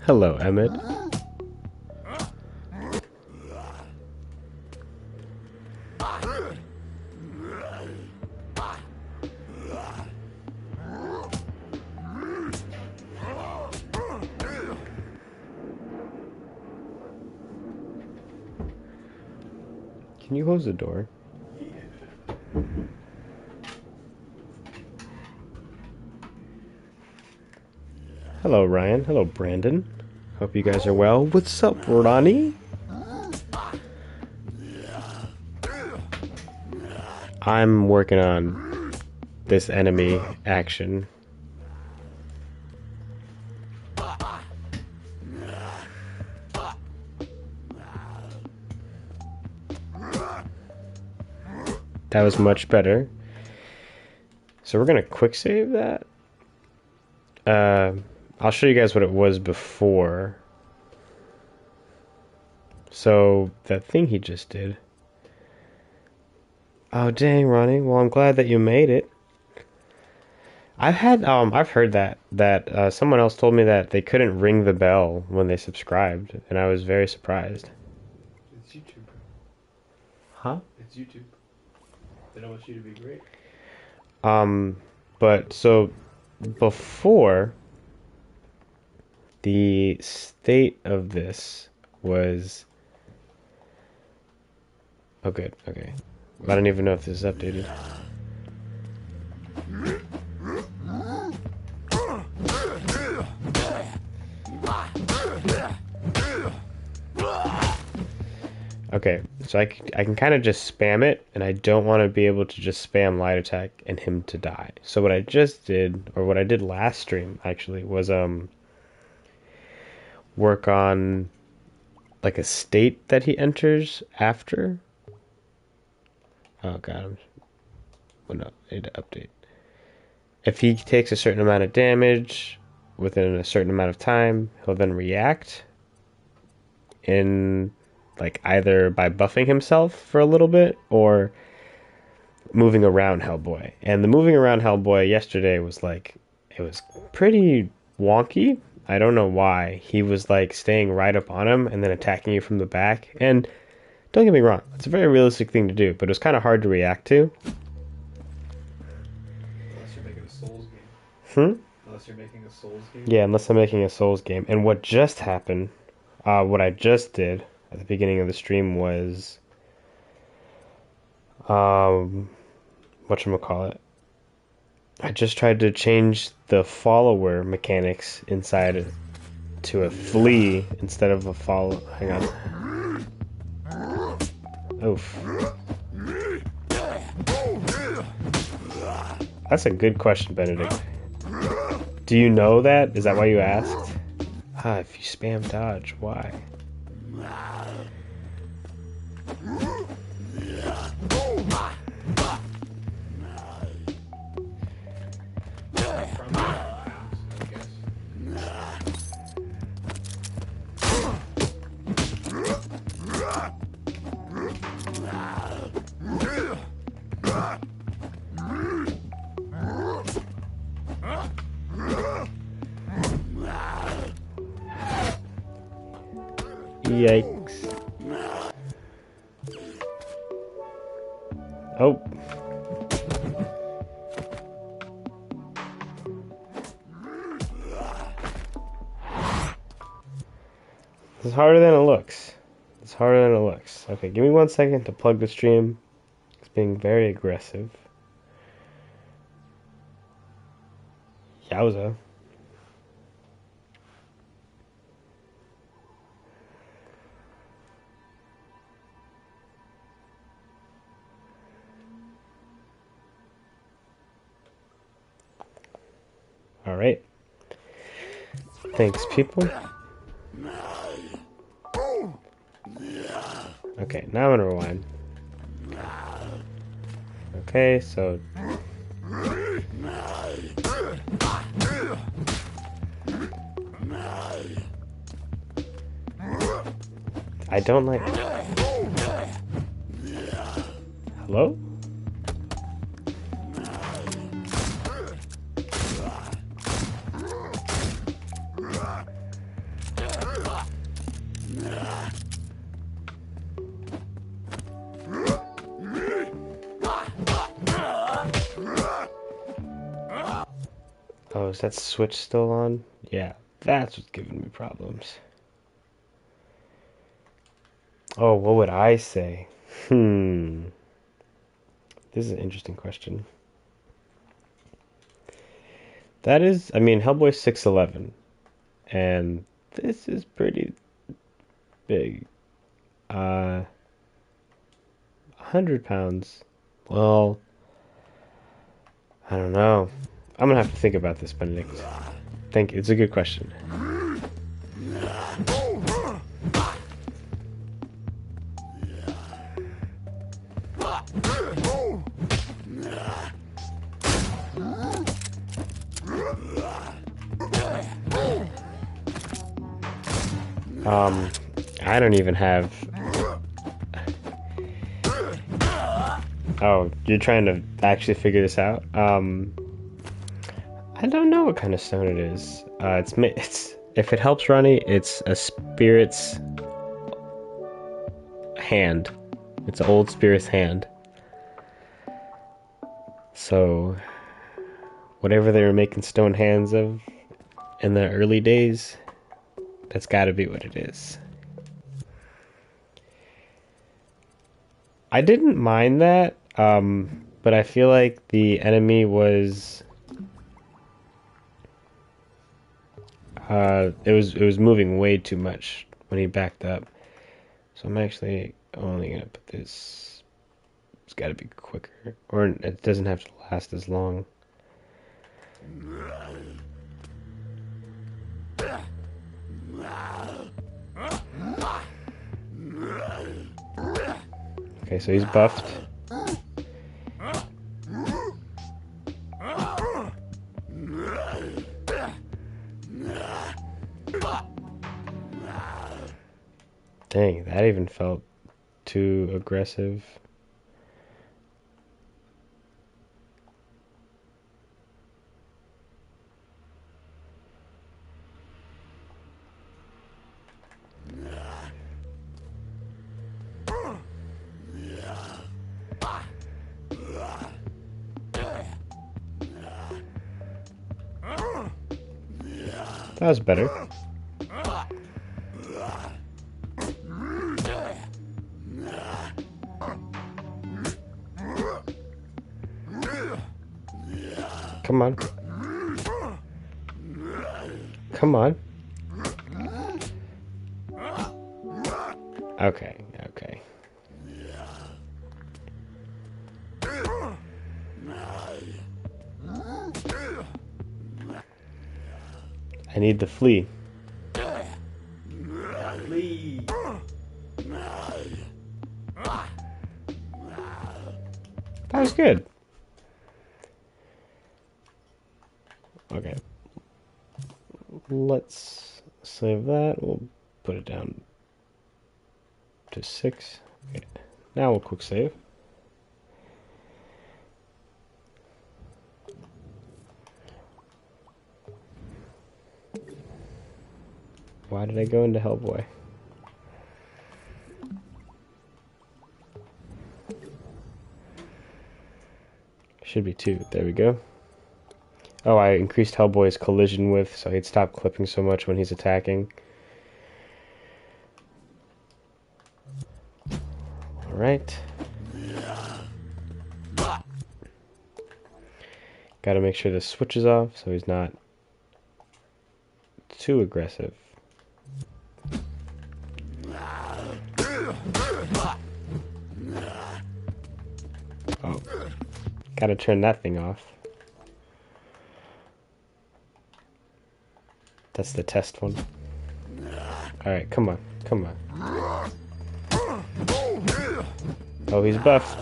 Hello, Emmett. Can you close the door? Hello, Ryan. Hello, Brandon. Hope you guys are well. What's up, Ronnie? I'm working on this enemy action. That was much better. So we're gonna quick save that. I'll show you guys what it was before. So that thing he just did. Oh dang, Ronnie. Well, I'm glad that you made it. I've heard that someone else told me that they couldn't ring the bell when they subscribed, and I was very surprised. It's YouTube. Huh? It's YouTube. They don't want you to be great. But so before, the state of this was... Oh, good. Okay. I don't even know if this is updated. Okay, so I can kind of just spam it, and I don't want to be able to just spam light attack and him to die. So what I just did, or what I did last stream actually, was work on like a state that he enters after. Oh god, well, no, I need to update. If he takes a certain amount of damage within a certain amount of time, he'll then react in like either by buffing himself for a little bit or moving around Hellboy. And the moving around Hellboy yesterday was like, it was pretty wonky. I don't know why. He was like staying right up on him and then attacking you from the back. And don't get me wrong, it's a very realistic thing to do, but it was kind of hard to react to. Unless you're making a Souls game. Unless you're making a Souls game. Yeah, unless I'm making a Souls game. And what just happened, what I just did at the beginning of the stream was, whatchamacallit, I just tried to change the follower mechanics inside it to a flee instead of a follow. Hang on. Oof. That's a good question, Benedict. Do you know that? Is that why you asked? Ah, if you spam dodge, why? Yikes. Oh. This is harder than it looks. It's harder than it looks. Okay, give me 1 second to plug the stream. It's being very aggressive. Yowza. All right. Thanks, people. Okay, now I'm gonna rewind. Okay, so... I don't like... Hello? Oh, is that switch still on? Yeah, that's what's giving me problems. Oh, what would I say? Hmm. This is an interesting question. That is, I mean, Hellboy's 6'11", and this is pretty big. 100 pounds. Well, I don't know. I'm gonna have to think about this, Benedict. Thank you. It's a good question. Um, I don't even have. Oh, you're trying to actually figure this out? I don't know what kind of stone it is. It's if it helps Ronnie, it's a spirit's hand. It's an old spirit's hand. So whatever they were making stone hands of in the early days, that's got to be what it is. I didn't mind that, but I feel like the enemy was it was moving way too much when he backed up. So I'm actually only gonna put this. It's got to be quicker, or it doesn't have to last as long. Okay, so he's buffed. Dang, that even felt too aggressive. That was better. Come on. Come on. Okay, okay. I need the flea. Leave. That was good. Okay. Let's save that. We'll put it down to 6. Okay. Now we'll quick save. Why did I go into Hellboy? Should be 2. There we go. Oh, I increased Hellboy's collision width so he'd stop clipping so much when he's attacking. Alright. Gotta make sure the switch is off so he's not too aggressive. Oh. Gotta turn that thing off. That's the test one. Alright, come on. Come on. Oh, he's buffed.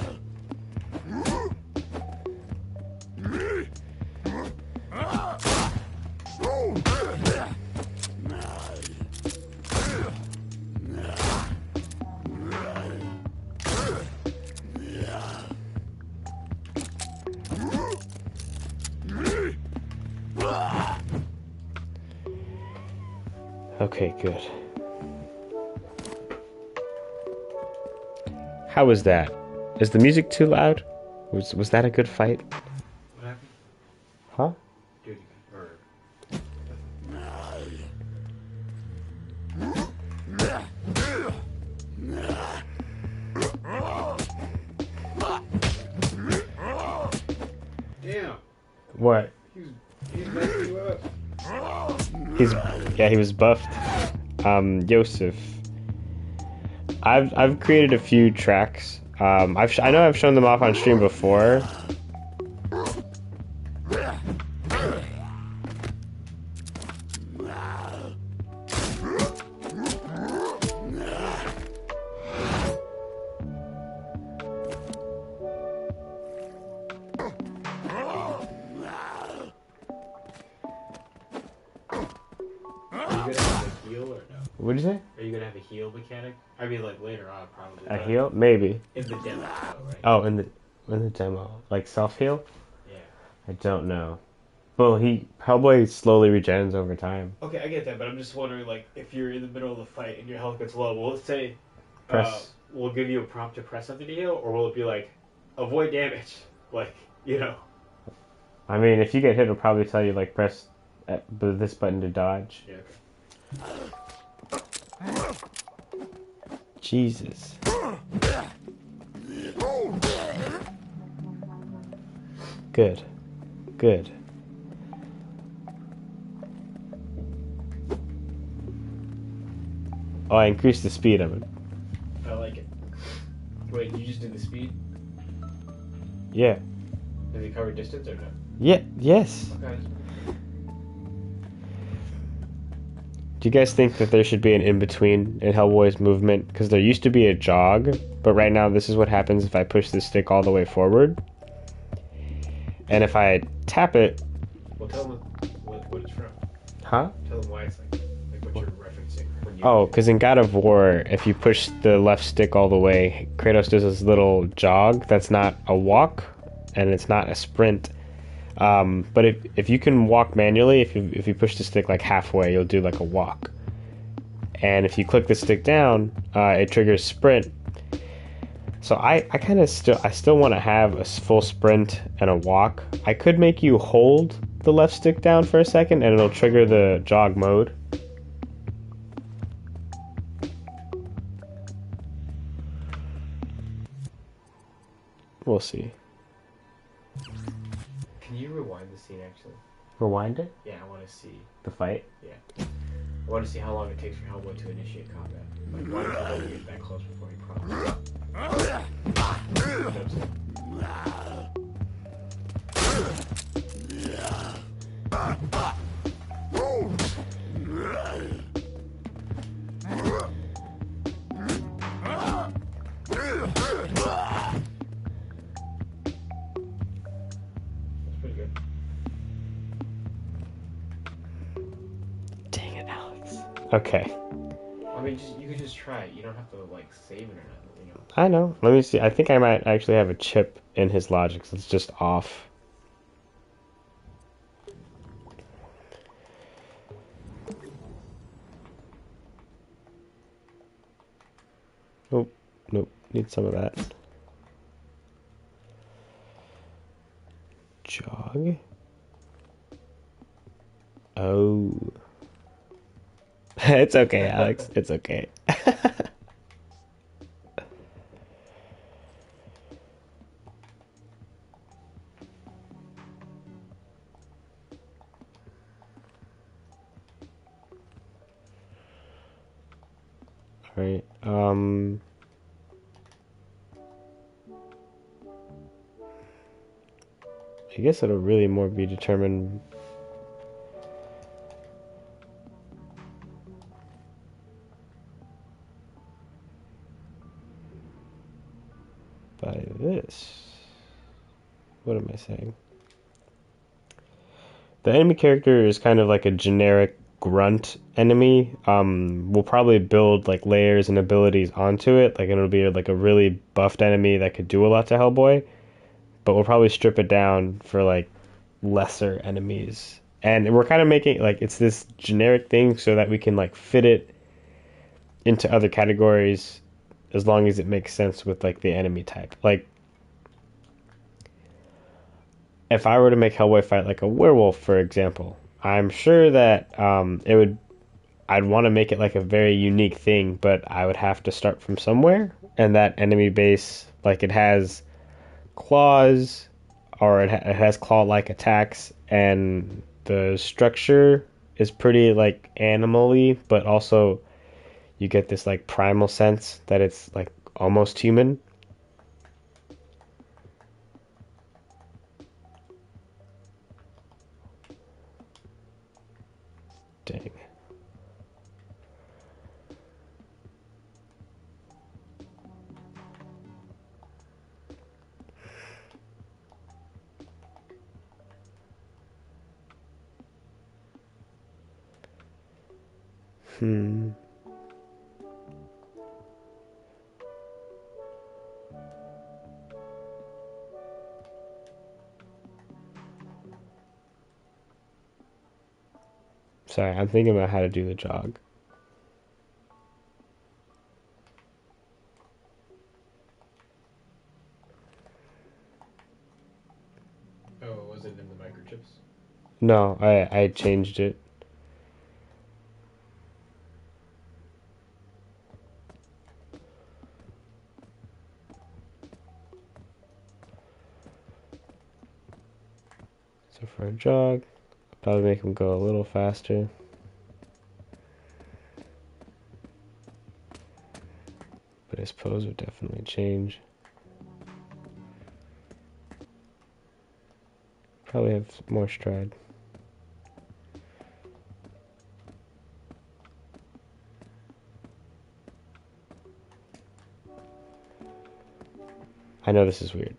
Okay, good. How was that? Is the music too loud? Was that a good fight? What happened? Huh? Dude, or Damn. What? He's messing you up. He's yeah, he was buffed. Yosef. I've created a few tracks. I know I've shown them off on stream before. Are you gonna have a heal or no? What'd you say? Are you gonna have a heal mechanic? I mean, like later on, probably. A heal? Maybe. In the demo, though, right? Oh, in the demo, like self heal. Yeah. I don't know. Well, Hellboy slowly regens over time. Okay, I get that, but I'm just wondering, like, if you're in the middle of the fight and your health gets low, will it say, Press. will it give you a prompt to press something to heal, or will it be like, avoid damage? Like, you know. I mean, if you get hit, it'll probably tell you like press this button to dodge. Yeah. Jesus. Good. Good. Oh, I increased the speed of it. I like it. Wait, did you just do the speed? Yeah. Does it cover distance or no? Yeah. Yes. Okay. Do you guys think that there should be an in-between in Hellboy's movement? Because there used to be a jog, but right now this is what happens if I push the stick all the way forward. And if I tap it... Well, tell them what it's from. Huh? Tell them why it's like what you're referencing. When you Oh, because in God of War, if you push the left stick all the way, Kratos does this little jog that's not a walk, and it's not a sprint. But if you can walk manually, if you push the stick like halfway, you'll do like a walk. And if you click the stick down, it triggers sprint. So I kind of still want to have a full sprint and a walk. I could make you hold the left stick down for a second, and it'll trigger the jog mode. We'll see. Can you rewind the scene actually? Rewind it? Yeah, I want to see. The fight? Yeah. I want to see how long it takes for Hellboy to initiate combat. Like, why does Hellboy get that close before he prompts? That's pretty good. Dang it, Alex. Okay. I mean, you could just try it. You don't have to like save it or nothing. You know. I know. Let me see. I think I might actually have a chip in his logic, so it's just off. Nope. Nope. Need some of that. Jog. Oh. It's okay, Alex. It's okay. Alright, I guess it'll really more be determined by this. What am I saying? The enemy character is kind of like a generic grunt enemy. We'll probably build like layers and abilities onto it. Like it'll be like a really buffed enemy that could do a lot to Hellboy. But we'll probably strip it down for like lesser enemies. And we're kind of making like it's this generic thing so that we can like fit it into other categories as long as it makes sense with like the enemy type. Like if I were to make Hellboy fight like a werewolf, for example, I'm sure that I'd want to make it like a very unique thing, but I would have to start from somewhere. And that enemy base, like it has claws, or it has claw-like attacks, and the structure is pretty like animal-y, but also you get this like primal sense that it's like almost human. Dang. Hmm. Sorry, I'm thinking about how to do the jog. Oh, it wasn't in the microchips. No, I changed it. So for a jog, probably make him go a little faster. But his pose would definitely change. Probably have more stride. I know this is weird.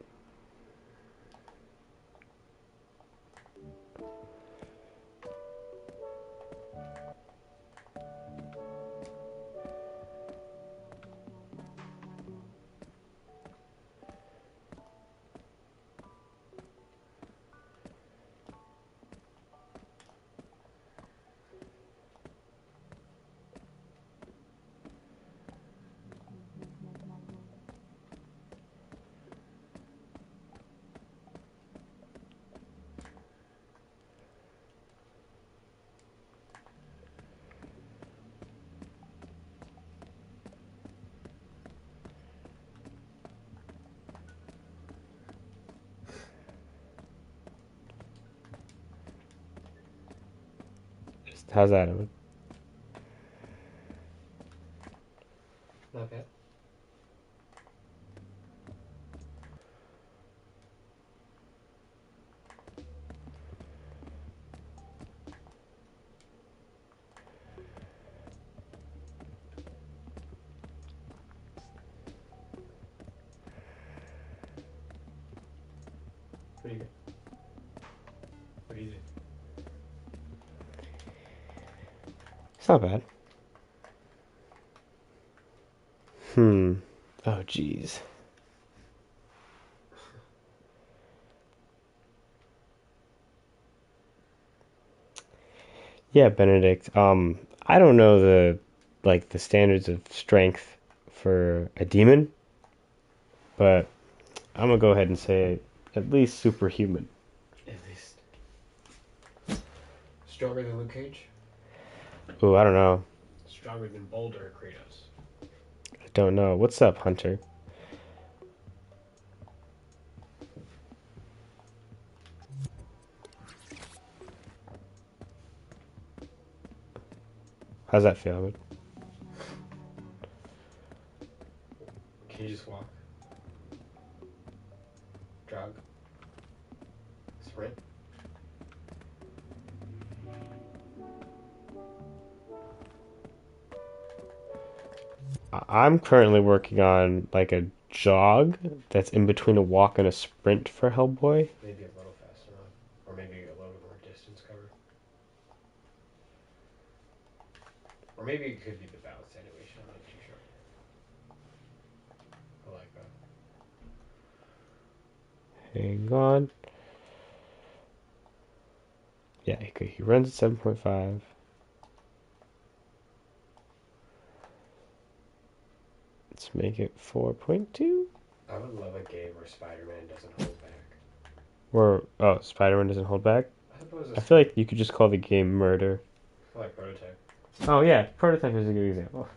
How's that? Not bad. Pretty good. What do you do? It's not bad. Hmm. Oh, jeez. Yeah, Benedict. I don't know the standards of strength for a demon, but I'm gonna go ahead and say at least superhuman. At least. Stronger than Luke Cage? Ooh, I don't know. Stronger than Boulder Kratos? I don't know. What's up, Hunter? How's that feel? Can you just walk? Jog? Sprint? I'm currently working on like a jog that's in between a walk and a sprint for Hellboy. Maybe a little faster on. Or maybe a little bit more distance covered. Or maybe it could be the balanced animation. I'm not too sure. I like that. Hang on. Yeah, he runs at 7.5. Let's make it 4.2. I would love a game where Spider-Man doesn't hold back. Or, oh, Spider-Man doesn't hold back. I suppose I it's feel like you could just call the game Murder. like Prototype. Oh, yeah, Prototype is a good example.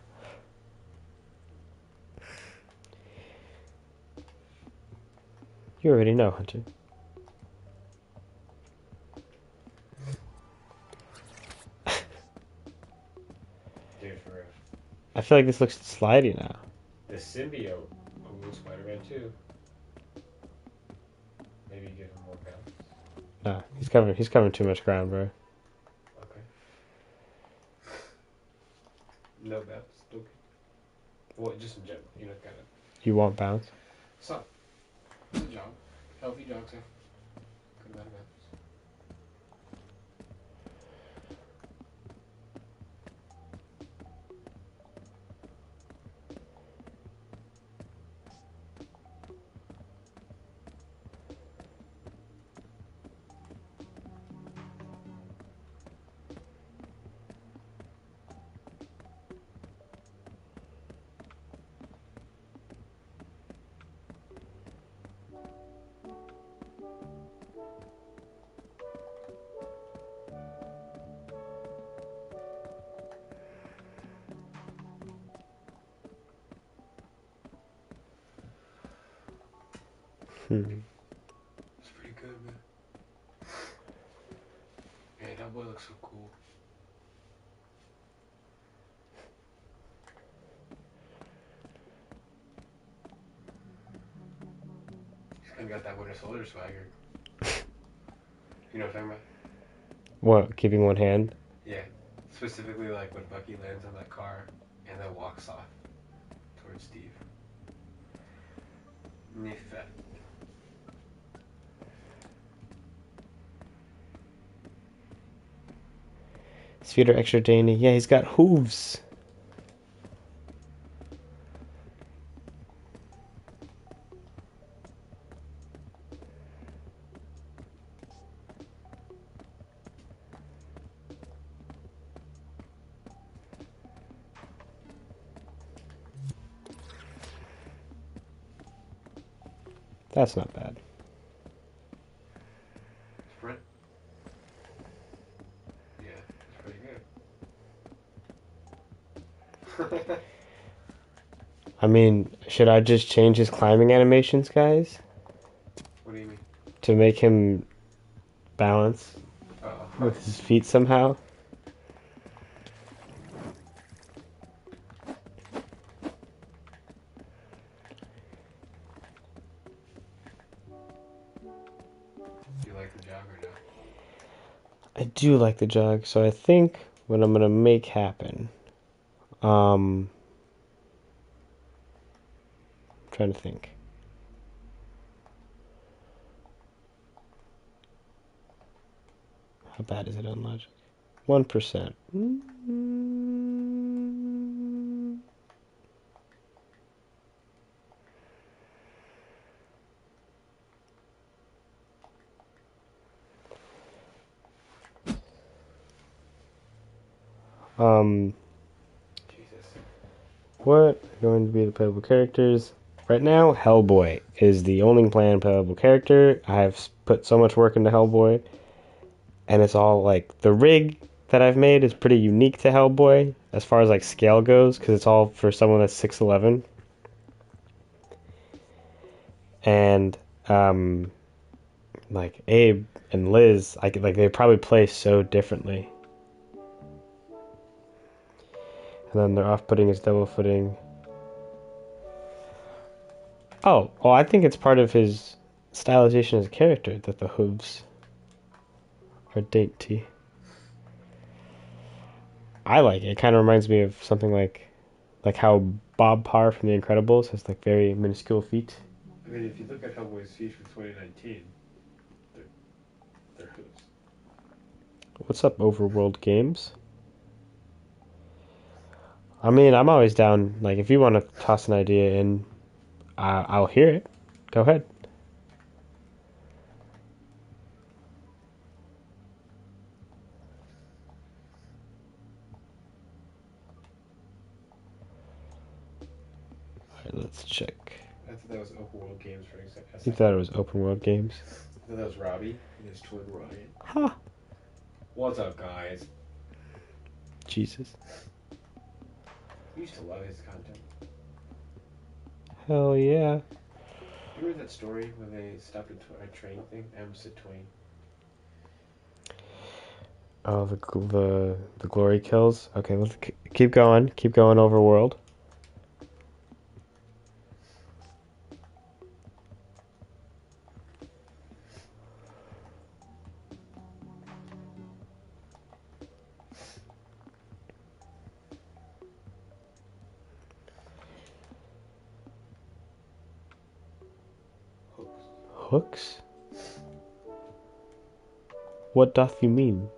You already know, Hunter. I feel like this looks slidey now. The symbiote. Ooh, Spider-Man 2. Maybe give him more balance. Nah, he's covering too much ground, bro. Okay. No balance. Okay. Well, just in general, kind of. You want bounce? So, it's a jog. Healthy jogs have good amount of balance. Hmm. It's pretty good, man. Man, that boy looks so cool. He's kind of got that Winter Soldier swagger. You know what I'm talking about? What? Keeping one hand? Yeah. Specifically, like when Bucky lands on that car and then walks off towards Steve. Nifet. His feet are extra dainty. Yeah, he's got hooves. That's not bad. Sprint? Yeah, that's pretty good. I mean, should I just change his climbing animations, guys, What do you mean? to make him balance Oh. with his feet somehow? Do you like the jog or no? I do like the jog, so I think what I'm gonna make happen. I'm trying to think. How bad is it on logic? 1%. Um, Jesus. what are going to be the playable characters? Right now, Hellboy is the only planned playable character. I've put so much work into Hellboy, and it's all like the rig that I've made is pretty unique to Hellboy as far as like scale goes, because it's all for someone that's 6'11", and like Abe and Liz, like they probably play so differently. And then they're off putting his double footing. Oh, well, I think it's part of his stylization as a character that the hooves are dainty. I like it. It kind of reminds me of something like how Bob Parr from The Incredibles has like very minuscule feet. I mean, if you look at Hellboy's feet from 2019, they're, they're hooves. What's up, Overworld Games? I mean, I'm always down. Like, if you want to toss an idea in, I'll hear it. Go ahead. All right, let's check. I thought that was Open World Games for a You second. thought it was Open World Games? I thought that was Robbie and his twin Ryan. Huh. What's up, guys? Jesus. I used to love his content. Hell yeah. You remember that story when they stopped a train thing? Amstead Twain. Oh, the glory kills. Okay, well, keep going. Keep going, overworld. Hooks? What doth you mean?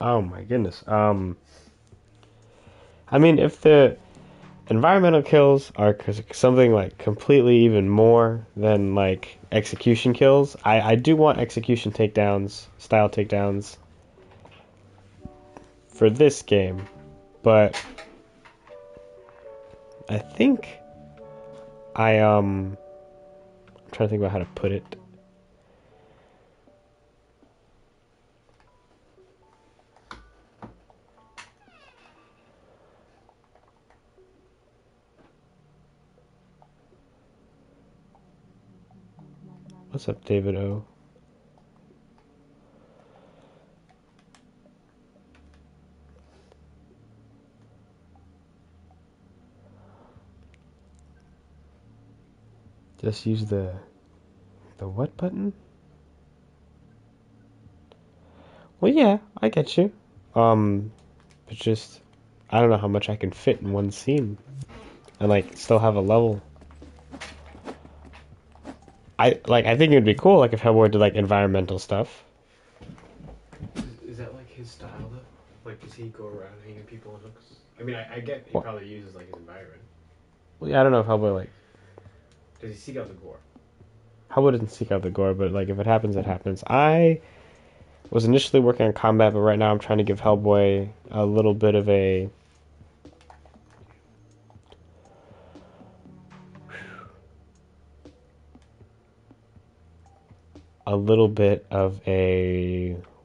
Oh my goodness. I mean, if the environmental kills are something like completely even more than like execution kills, I do want execution takedowns, style takedowns for this game, but I think I'm trying to think about how to put it. What's up, David O? Just use the what button? Well, yeah, I get you. But just I don't know how much I can fit in one scene and like still have a level. I think it would be cool like if Hellboy did like environmental stuff. Is that like his style though? Like, does he go around hanging people on hooks? I mean, I get he Well, probably uses like his environment. yeah, I don't know if Hellboy like Does he seek out the gore? Hellboy doesn't seek out the gore, but like if it happens, it happens. I was initially working on combat, but right now I'm trying to give Hellboy a little bit of a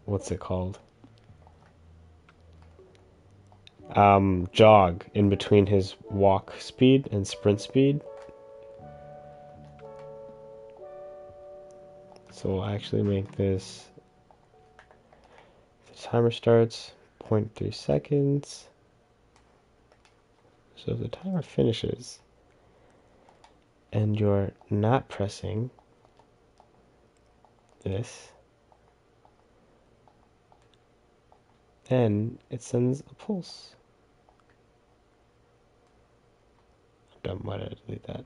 what's it called? Jog in between his walk speed and sprint speed. So we'll actually make this. The timer starts 0.3 seconds. So if the timer finishes and you're not pressing this, then it sends a pulse. Dumb, why did I delete that?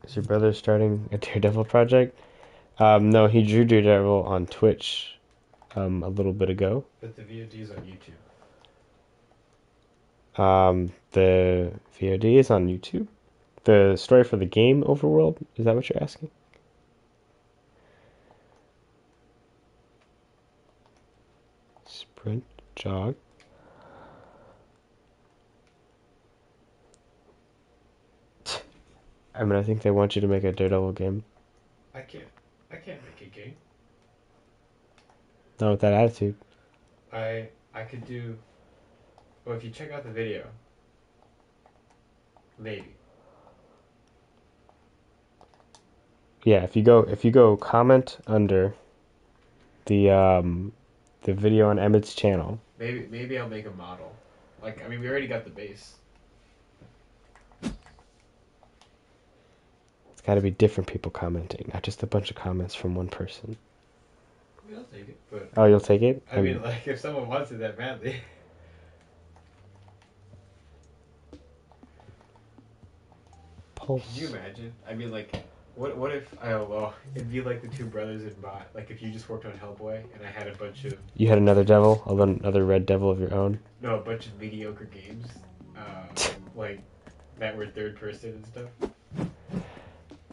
Is your brother starting a Daredevil project? No, he drew Daredevil on Twitch a little bit ago. But the VOD is on YouTube. The VOD is on YouTube. The story for the game Overworld, is that what you're asking? Sprint, jog. I mean, I think they want you to make a Daredevil game. I can't. I can't make a game. Not with that attitude. I could do. Well, if you check out the video, maybe. Yeah, if you go comment under the video on Emmett's channel. Maybe I'll make a model. Like, I mean, we already got the base. It's got to be different people commenting, not just a bunch of comments from one person. I mean, I'll take it, but Oh, you'll take it? I mean, like, if someone wants it that badly. Pulse. Could you imagine? I mean, like, what if I don't know? It'd be like the two brothers in Bot. Like, if you just worked on Hellboy and I had a bunch of You had another devil, another red devil of your own. no, a bunch of mediocre games, like that were third person and stuff.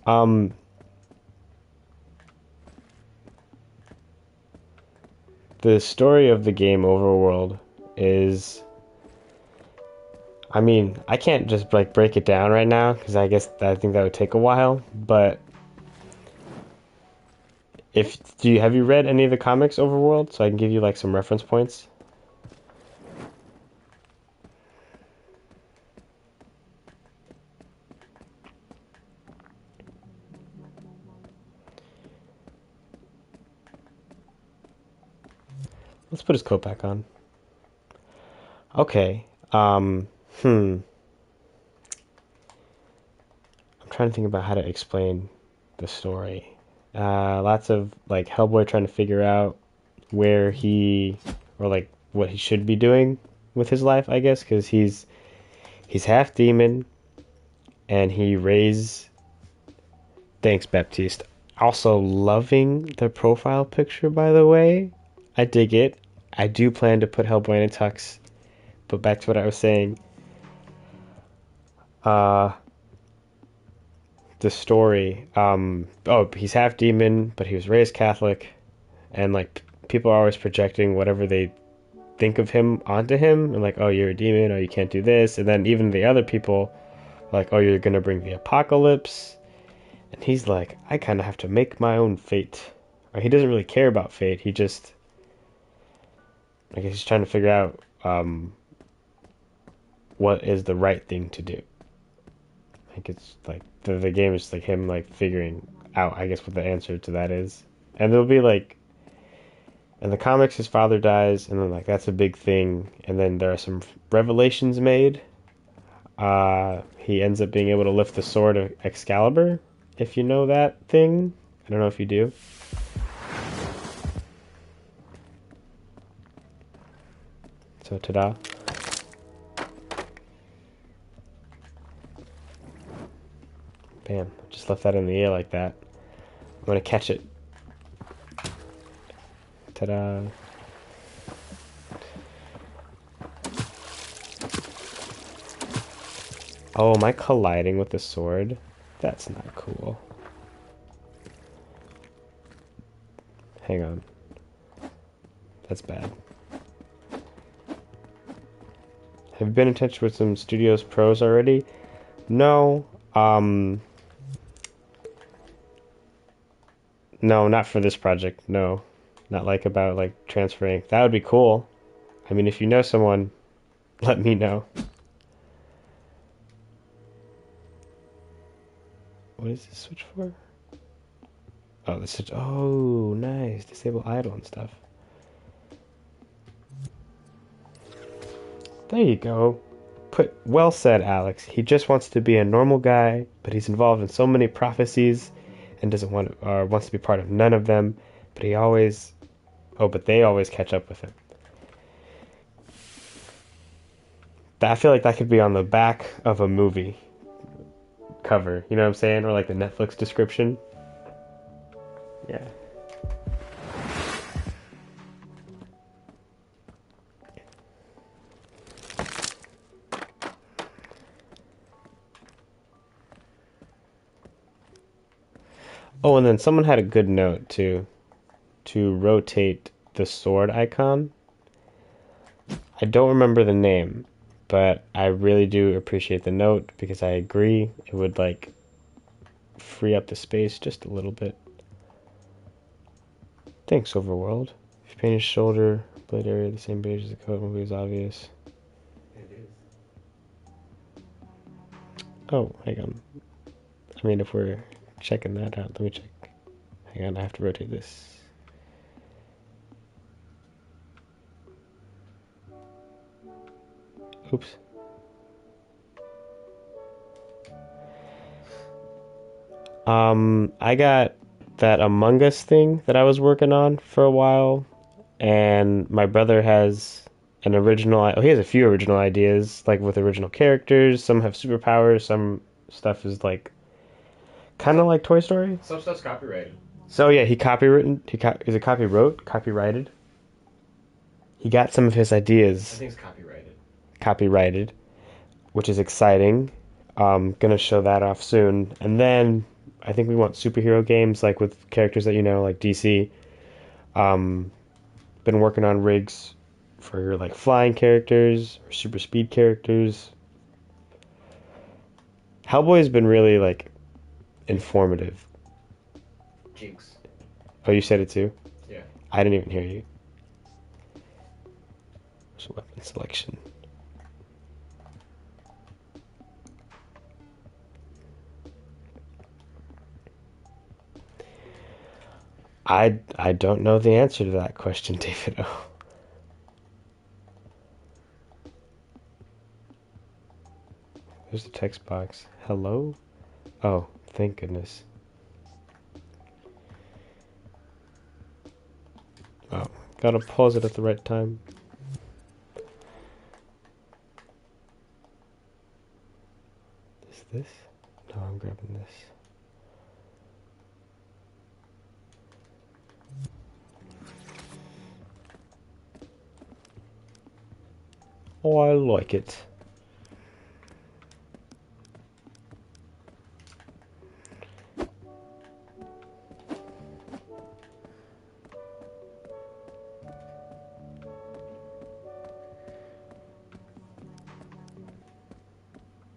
Um, the story of the game Overworld is, I mean, I can't just like break it down right now because I think that would take a while. But if do you have you read any of the comics Overworld, so I can give you like some reference points? Let's put his coat back on. Okay. I'm trying to think about how to explain the story. Lots of like Hellboy trying to figure out where he or like what he should be doing with his life, I guess, because he's half demon and he raised. Thanks, Baptiste. Also loving the profile picture, by the way. I dig it. I do plan to put Hellboy in a tux. But back to what I was saying. Uh, the story. He's half demon, but he was raised Catholic, and like people are always projecting whatever they think of him onto him, and like, oh, you're a demon, oh, you can't do this, and then even the other people, like, oh, you're gonna bring the apocalypse, and he's like, I kind of have to make my own fate. Or he doesn't really care about fate. He just, like, he's trying to figure out what is the right thing to do. Like it's like the game is like him like figuring out, I guess, what the answer to that is. And there'll be like in the comics his father dies, and then like that's a big thing, and then there are some revelations made. He ends up being able to lift the sword of Excalibur, if you know that thing. I don't know if you do. So ta-da. Bam. Just left that in the air like that. I'm gonna catch it. Ta-da. Oh, am I colliding with the sword? That's not cool. Hang on. That's bad. Have you been in touch with some Studios Pros already? No. No, not for this project. No. Not like about like transferring. That would be cool. I mean, if you know someone, let me know. What is this switch for? Oh, this switch. Oh, nice. Disable idle and stuff. There you go. Well said, Alex. He just wants to be a normal guy, but he's involved in so many prophecies and doesn't want or wants to be part of none of them. But he always, but they always catch up with him. I feel like that could be on the back of a movie cover. You know what I'm saying? Or like the Netflix description. Yeah. Oh, and then someone had a good note too, to rotate the sword icon. I don't remember the name, but I really do appreciate the note because I agree it would like free up the space just a little bit. Thanks, Overworld. If you paint his shoulder blade area the same beige as the coat, movie is obvious. It is. Oh, hang on. I mean, if we're checking that out, let me check. Hang on, I have to rotate this. Oops. I got that Among Us thing that I was working on for a while, and my brother has an original. Oh, he has a few original ideas, like with original characters. Some have superpowers. Some stuff is like kind of like Toy Story. Some stuff's copyrighted. So yeah, he copywritten. Is it copyrighted? He got some of his I ideas think it's copyrighted. copyrighted, which is exciting. Gonna show that off soon, and then I think we want superhero games like with characters that you know, like DC. Um, been working on rigs for like flying characters or super speed characters. Hellboy's been really like informative. Jinx. Oh, you said it too? Yeah. I didn't even hear you. There's weapon selection. I don't know the answer to that question, David. Oh, there's the text box. Hello? Oh, thank goodness. Oh, gotta pause it at the right time. Is this? No, I'm grabbing this. Oh, I like it.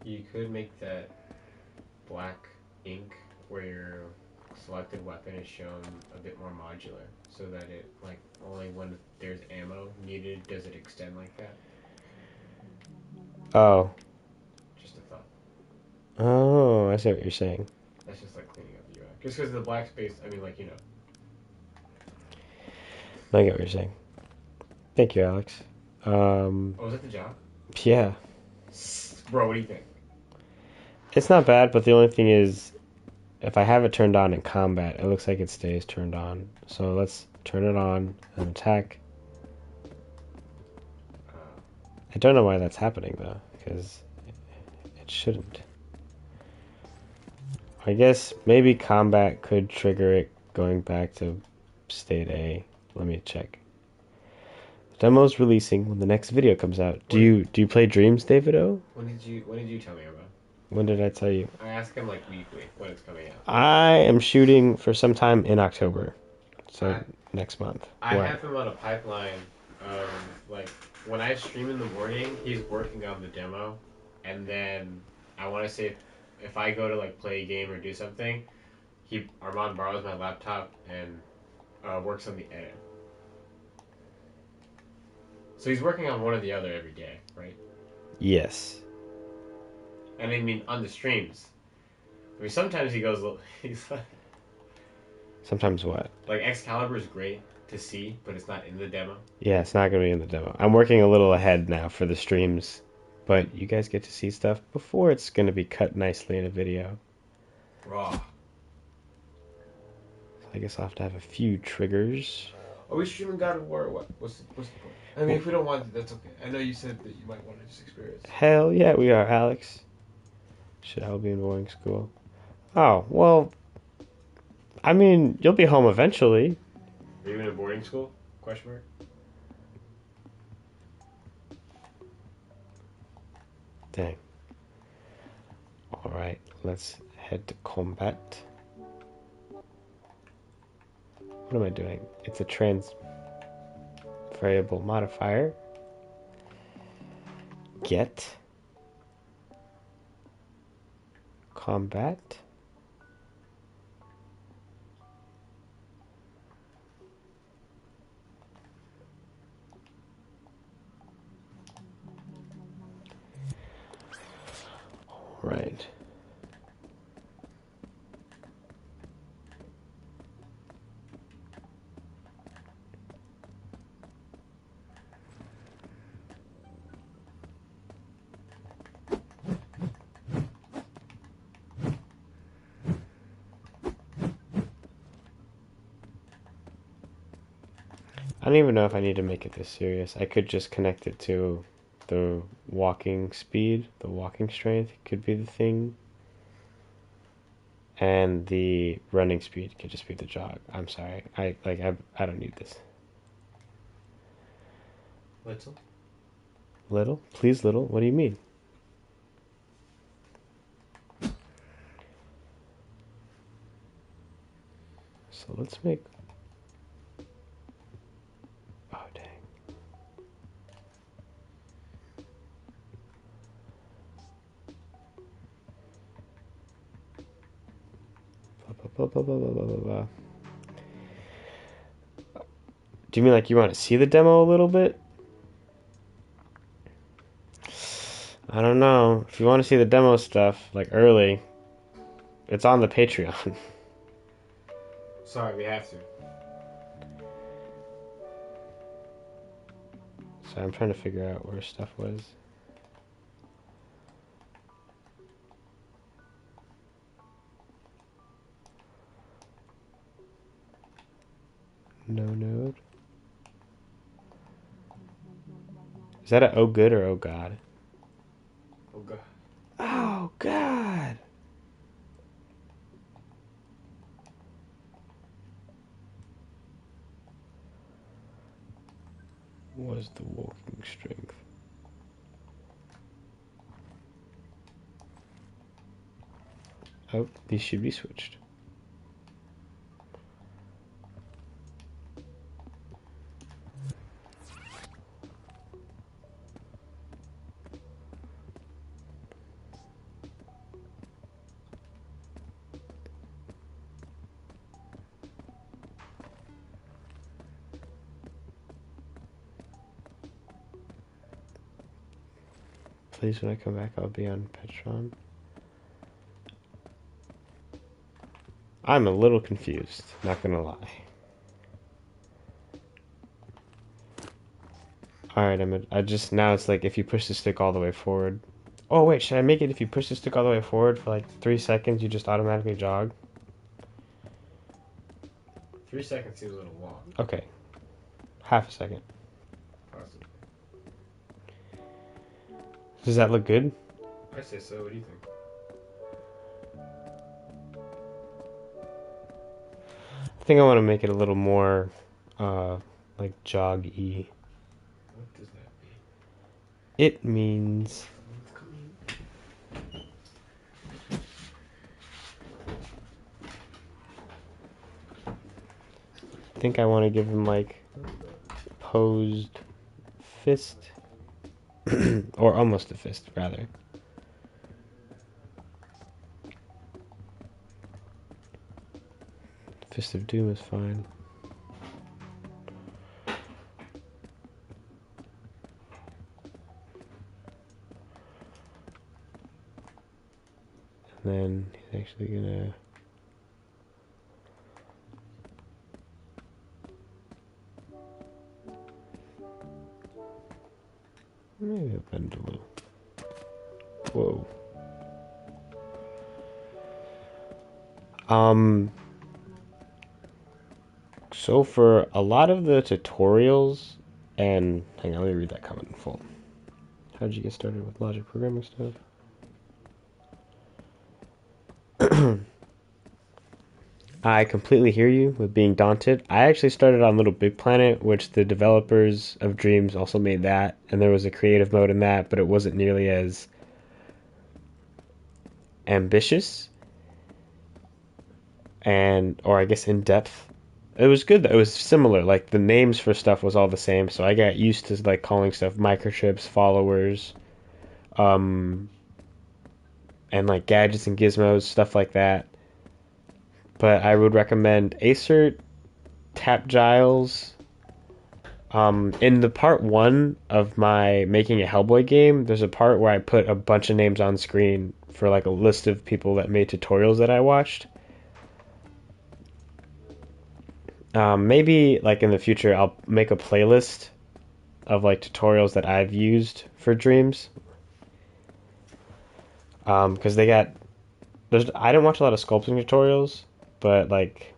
You could make that black ink where your selected weapon is shown a bit more modular so that it, like, only when there's ammo needed does it extend like that. Oh. Just a thought. Oh, I see what you're saying. That's just like cleaning up the UI. Just because the black space, I mean, like, you know. I get what you're saying. Thank you, Alex. Oh, was that the job? Yeah. Bro, what do you think? It's not bad, but the only thing is, if I have it turned on in combat, it looks like it stays turned on. So let's turn it on and attack. I don't know why that's happening, though, because it shouldn't. I guess maybe combat could trigger it going back to state A. Let me check. Demo's releasing when the next video comes out. Do you play Dreams, David O? When did you tell me about? When did I tell you? I ask him like weekly when it's coming out. I am shooting for some time in October. So I, next month. I What? have him on a pipeline of, like, when I stream in the morning, he's working on the demo, and then I want to say if I go to like play a game or do something, Armand borrows my laptop and works on the edit. So he's working on one or the other every day, right? Yes. And I mean on the streams. I mean sometimes he goes, he's Sometimes what? like Excalibur is great to see, but it's not in the demo. Yeah, it's not going to be in the demo. I'm working a little ahead now for the streams, but you guys get to see stuff before it's going to be cut nicely in a video. Raw. So I guess I'll have to have a few triggers. Are we streaming God of War or what? What's the point? I mean, if we don't want it, that's okay. I know you said that you might want to just experience. Hell yeah, we are, Alex. Should I be in boarding school? Oh, well, I mean, you'll be home eventually. Are you in a boarding school? Question mark. Dang. Alright, let's head to combat. What am I doing? It's a trans variable modifier. Get combat. Right. I don't even know if I need to make it this serious. I could just connect it to the walking speed, the walking strength could be the thing. And the running speed could just be the jog. I'm sorry. I don't need this. Little. Little? Please little? What do you mean? So let's make. Oh dang. Blah, blah, blah, blah, blah, blah, blah, blah. Do you mean like you want to see the demo a little bit? I don't know. If you want to see the demo stuff like early, it's on the Patreon. Sorry, we have to. So I'm trying to figure out where stuff was. No node. Is that a oh good or oh god? Oh god. Oh god. Was the walking strength? Oh, these should be switched. Please, when I come back, I'll be on Petron. I'm a little confused, not gonna lie. Alright, I just, now it's like if you push the stick all the way forward. Oh wait, should I make it if you push the stick all the way forward for like 3 seconds, you just automatically jog? 3 seconds seems a little long. Okay, half a second. Possibly. Does that look good? I say so. What do you think? I think I want to make it a little more, like jog-y. What does that mean? It means I think I want to give him like posed fist, or almost a fist, rather. Fist of Doom is fine. And then he's actually gonna. Maybe I'll bend a little. Whoa. So for a lot of the tutorials, and hang on, let me read that comment in full. How did you get started with logic programming stuff? I completely hear you with being daunted. I actually started on Little Big Planet, which the developers of Dreams also made that, and there was a creative mode in that, but it wasn't nearly as ambitious and, or I guess in depth. It was good. It was similar. Like the names for stuff was all the same, so I got used to like calling stuff microchips, followers, um, and like gadgets and gizmos, stuff like that. But I would recommend Acer, Tap Giles. In the part one of my making a Hellboy game, there's a part where I put a bunch of names on screen for like a list of people that made tutorials that I watched. Maybe like in the future, I'll make a playlist of like tutorials that I've used for Dreams. Because they got I didn't watch a lot of sculpting tutorials, but like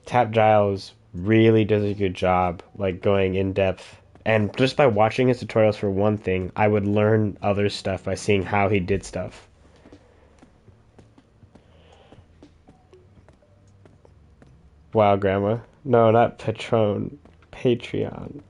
Tap Giles really does a good job, like going in depth. And just by watching his tutorials for one thing, I would learn other stuff by seeing how he did stuff. Wow, Grandma. No, not Patron. Patreon.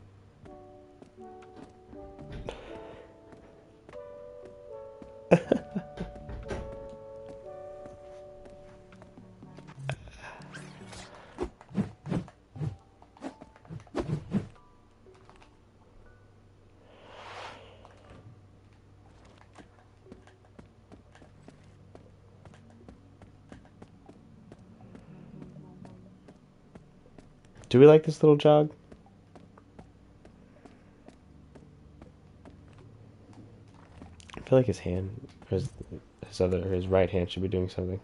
Do we like this little jog? I feel like his hand, his right hand should be doing something.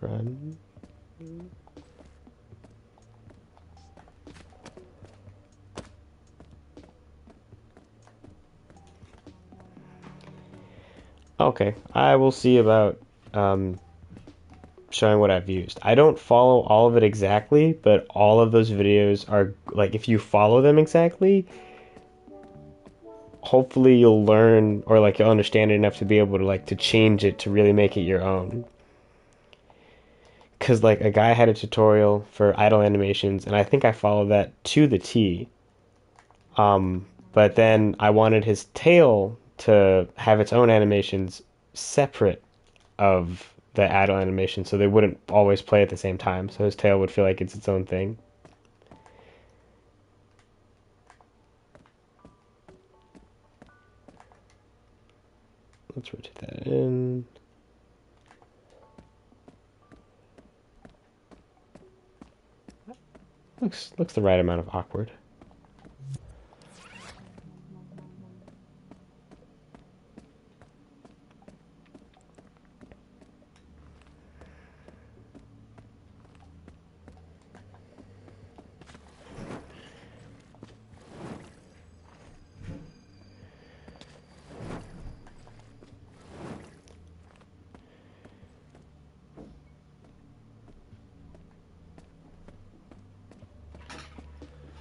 Run. Okay, I will see about um, showing what I've used. I don't follow all of it exactly, but all of those videos are like if you follow them exactly, hopefully you'll learn or like you'll understand it enough to be able to like to change it to really make it your own. Cause like a guy had a tutorial for idle animations, and I think I followed that to the T. But then I wanted his tail to have its own animations separate of the idle animation, so they wouldn't always play at the same time. So his tail would feel like it's its own thing. Let's rotate that in. Looks the right amount of awkward.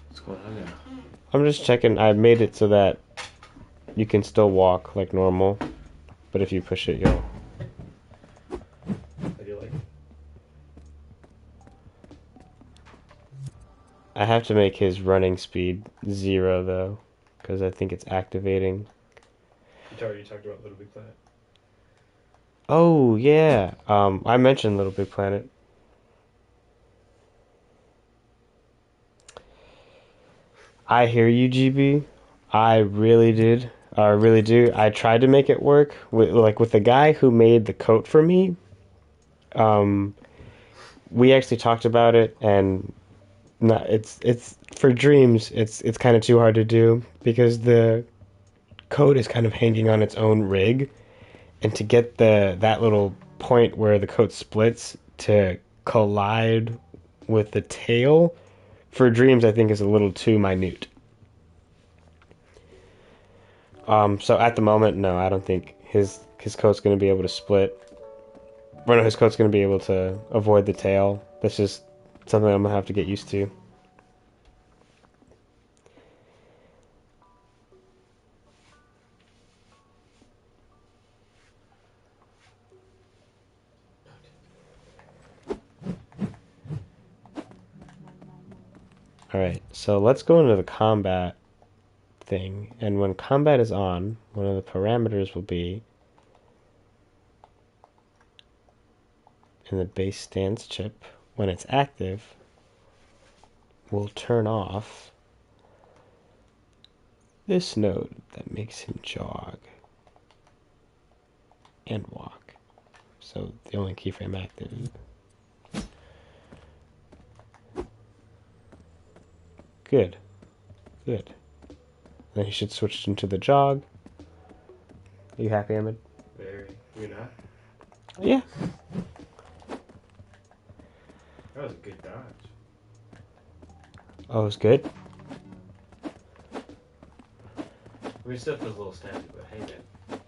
What's going on now? I'm just checking. I made it so that you can still walk like normal, but if you push it, you'll. How do you like it? I have to make his running speed 0 though, because I think it's activating. You already talked about Little Big Planet. Oh yeah. I mentioned Little Big Planet. I hear you, GB. I really did. I really do. I tried to make it work with the guy who made the coat for me. Um, we actually talked about it, and not, it's for dreams. It's kind of too hard to do because the coat is kind of hanging on its own rig, and to get the that little point where the coat splits to collide with the tail for dreams, I think is a little too minute. So at the moment, no, I don't think his coat's going to be able to split. Well, no, his coat's going to be able to avoid the tail. That's just something I'm going to have to get used to. Alright, so let's go into the combat thing. And when combat is on, one of the parameters will be in the base stance chip. When it's active, we'll turn off this node that makes him jog and walk. So the only keyframe active. Good. Good. Then he should switch into the jog. Are you happy, Ahmed? Very. You're not? Yeah. That was a good dodge. Oh, it was good? I mean, it still feels a little snappy, but hey, man.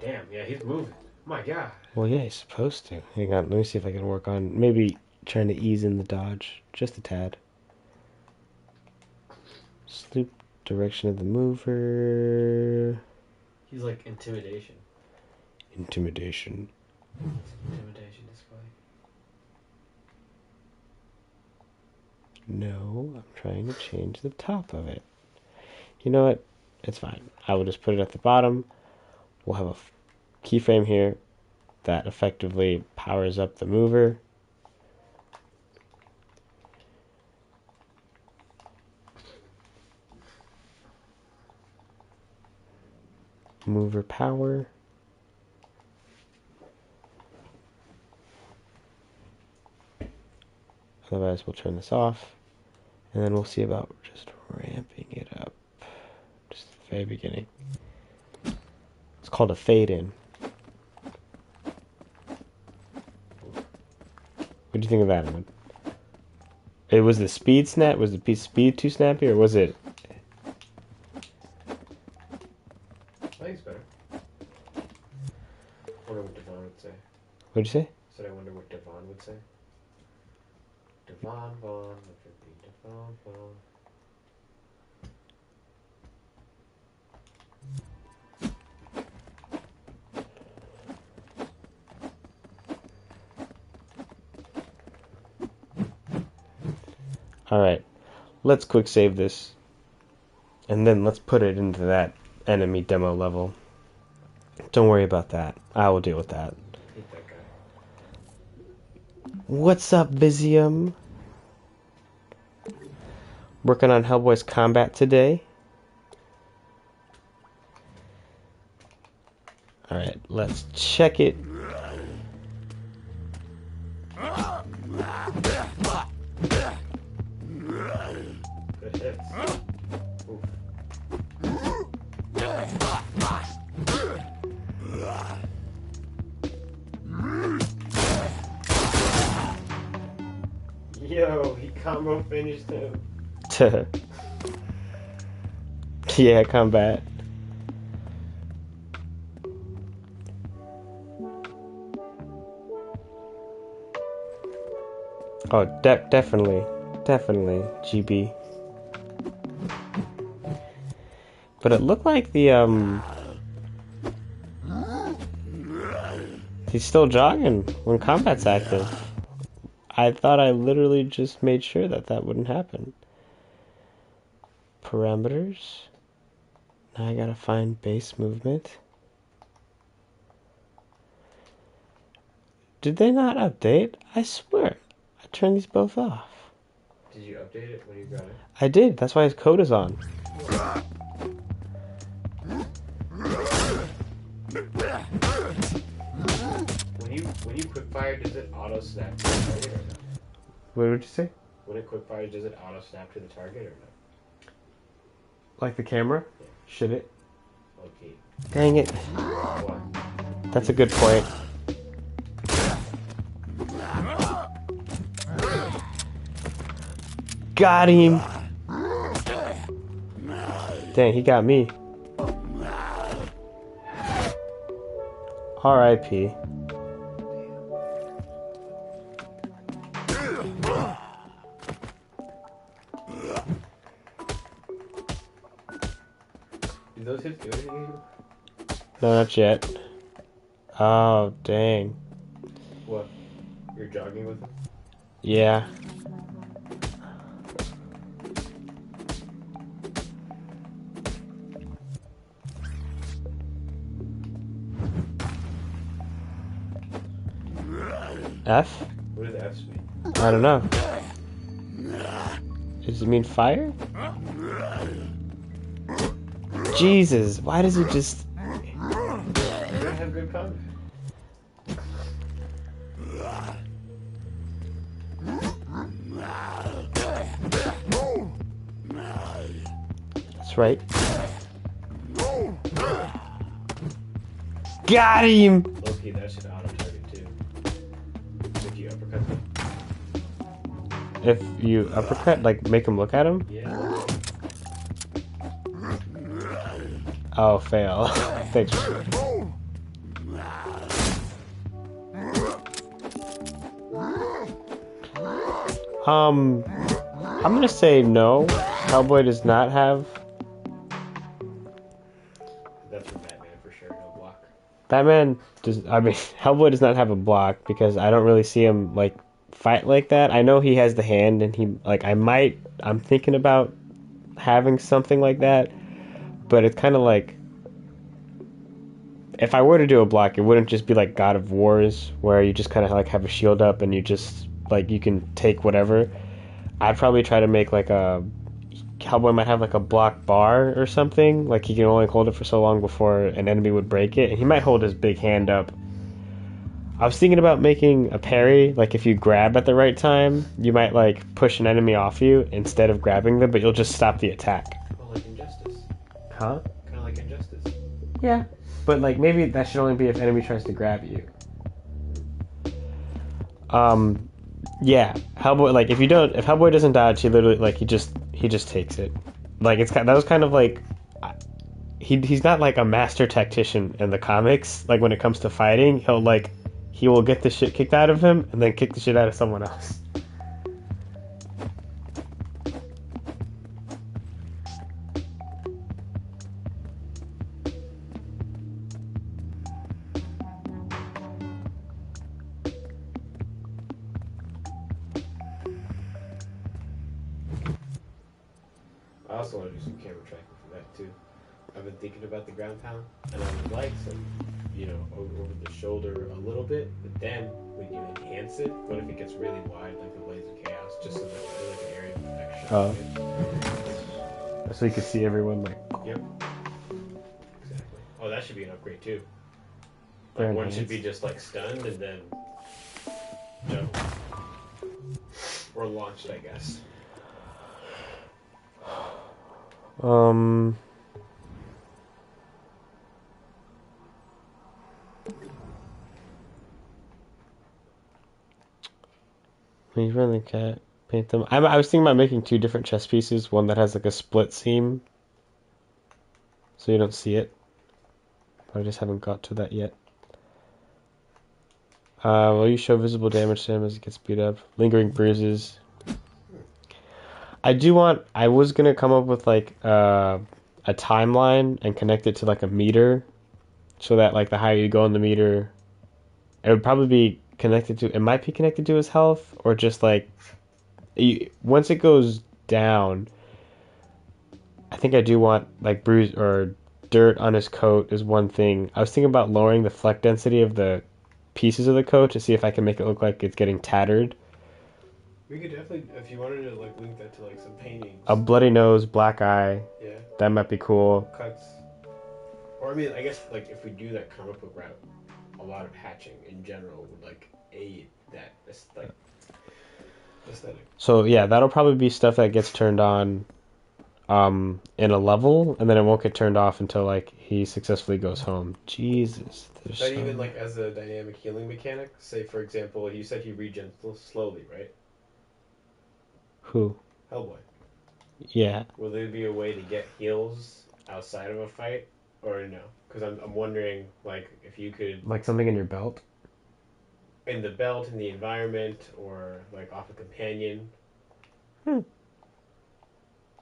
Damn, yeah, he's moving. My God. Well, yeah, he's supposed to. Hang on, let me see if I can work on maybe trying to ease in the dodge just a tad. Sloop direction of the mover. He's like intimidation. Intimidation. Intimidation display. No, I'm trying to change the top of it. You know what? It's fine. I will just put it at the bottom. We'll have a keyframe here that effectively powers up the mover. Mover power. Otherwise, we'll turn this off. And then we'll see about just ramping it up. Just at the very beginning. It's called a fade in. What do you think of that one? It was the speed snap? Was the speed too snappy, or was it? I think it's better. I wonder what Devon would say. What'd you say? I said I wonder what Devon would say. Devon Vaughn, look at me, Devon Vaughn. Alright, let's quick save this. And then let's put it into that enemy demo level. Don't worry about that. I will deal with that. Hate that guy. What's up, Visium? Working on Hellboy's combat today. Alright, let's check it. Good hits. Oof. Yo, he combo finished him. Yeah, combat. Oh, definitely, GB. But it looked like the he's still jogging when combat's active. I thought I literally just made sure that that wouldn't happen. Parameters. Now I gotta find base movement. Did they not update? I swear, I turned these both off. Did you update it when you got it? I did, that's why his code is on. When you quick fire, does it auto snap to the target or no? What would you say? When it quick fires, does it auto snap to the target or no? Like the camera? Yeah. Should it? Okay. Dang it. What? That's a good point. Got him. Dang, he got me. R.I.P. Did those hits do anything to you? No, not yet. Oh, dang. What? You're jogging with him? Yeah. F? What does F mean? I don't know. Does it mean fire? Jesus, why does it just... You don't have good combat. That's right. Got him! Loki, that should auto target too. If you uppercut them. If you uppercut, like, make him look at him? Yeah. Oh, fail. Thanks. I'm gonna say no. Hellboy does not have... That's from Batman for sure, no block. Batman does... I mean, Hellboy does not have a block because I don't really see him, like, fight like that. I know he has the hand and he... Like, I'm thinking about having something like that. But it's kind of like... If I were to do a block, it wouldn't just be like God of Wars, where you just kind of like have a shield up and you just, like, you can take whatever. I'd probably try to make like a Hellboy might have like a block bar or something. Like he can only hold it for so long before an enemy would break it, and he might hold his big hand up. I was thinking about making a parry. Like if you grab at the right time, you might like push an enemy off you instead of grabbing them, but you'll just stop the attack. Well, like Injustice. Huh? Kind of like Injustice. Yeah. But like maybe that should only be if enemy tries to grab you. Um, yeah, Hellboy. Like if Hellboy doesn't dodge, he literally like he just takes it. Like that was kind of like he's not like a master tactician in the comics. Like when it comes to fighting, he will get the shit kicked out of him and then kick the shit out of someone else. I also want to do some camera tracking for that too. I've been thinking about the ground pound, and I would like some, over the shoulder a little bit. But then when you enhance it, what if it gets really wide, like the Blades of Chaos, just so that there's like an area of effect shot? So you can see everyone like. Yep. Exactly. Oh, that should be an upgrade too. They're Like one enhanced. should be just like stunned and then, or launched, I guess. You really can't paint them. I was thinking about making two different chess pieces. One that has like a split seam, so you don't see it. I just haven't got to that yet. Will you show visible damage to him as he gets beat up? Lingering bruises. I was gonna come up with like a timeline and connect it to like a meter, so that like the higher you go in the meter, it would probably be connected to. It might be connected to his health, or just like once it goes down. I think I do want like bruise or dirt on his coat is one thing. I was thinking about lowering the fleck density of the pieces of the coat to see if I can make it look like it's getting tattered. We could definitely, if you wanted to like link that to like some paintings. A bloody nose, black eye. Yeah. That might be cool. Cuts. Or I mean, I guess like if we do that comic book route, a lot of hatching in general would like aid that aesthetic. So yeah, that'll probably be stuff that gets turned on in a level, and then it won't get turned off until like he successfully goes home. Jesus. Not so... even like as a dynamic healing mechanic. Say for example, you said he regens slowly, right? Who? Hellboy. Yeah. Will there be a way to get heals outside of a fight, or no? Because I'm wondering, like, if you could... Like something in your belt? In the belt, in the environment, or, like, off a companion.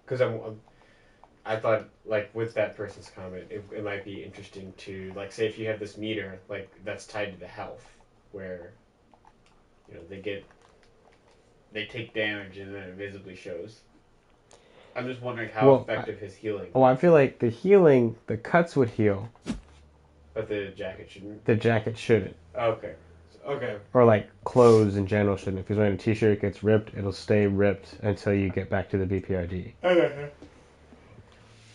Because I thought, like, with that person's comment, it might be interesting to, like, say if you have this meter, like, that's tied to the health, where, they take damage and then it visibly shows. I'm just wondering how effective his healing. Oh, I feel like the cuts would heal. But the jacket shouldn't? The jacket shouldn't. Okay. Okay. Or like clothes in general shouldn't. If he's wearing a t-shirt, it gets ripped, it'll stay ripped until you get back to the BPRD. Okay.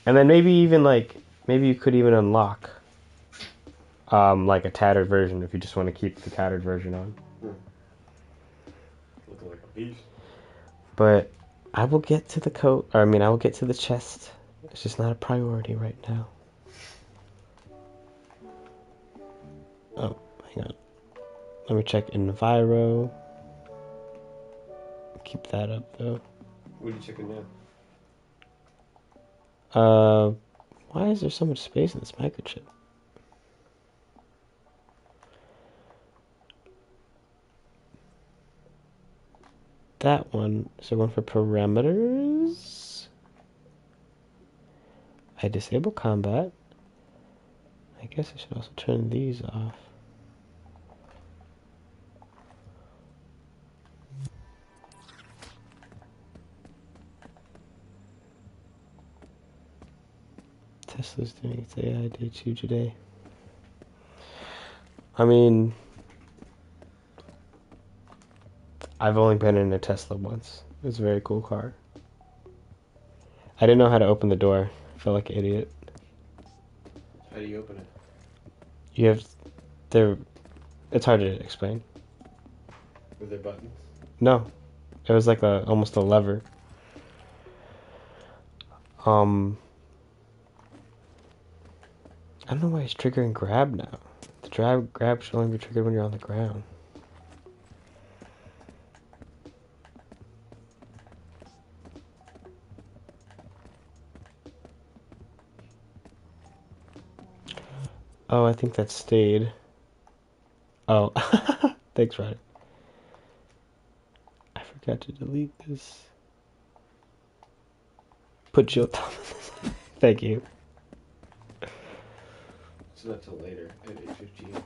And then maybe you could even unlock like a tattered version if you just want to keep the tattered version on. Looking like a beast. But I will get to the coat, I will get to the chest. It's just not a priority right now. Oh, hang on. Let me check Enviro. Keep that up though. What are you checking now? Why is there so much space in this microchip? That one. Is there one for parameters? I disable combat. I guess I should also turn these off. Tesla's doing its AI day 2 today. I mean, I've only been in a Tesla once. It's a very cool car. I didn't know how to open the door. I felt like an idiot. How do you open it? You have there. It's hard to explain. With their buttons? No, it was like a almost a lever. Um, I don't know why he's triggering grab now. The grab should only be triggered when you're on the ground. Oh, I think that stayed. Oh, thanks, Ryder. I forgot to delete this. Put your thumb in this. Thank you. It's not till later at 8:15.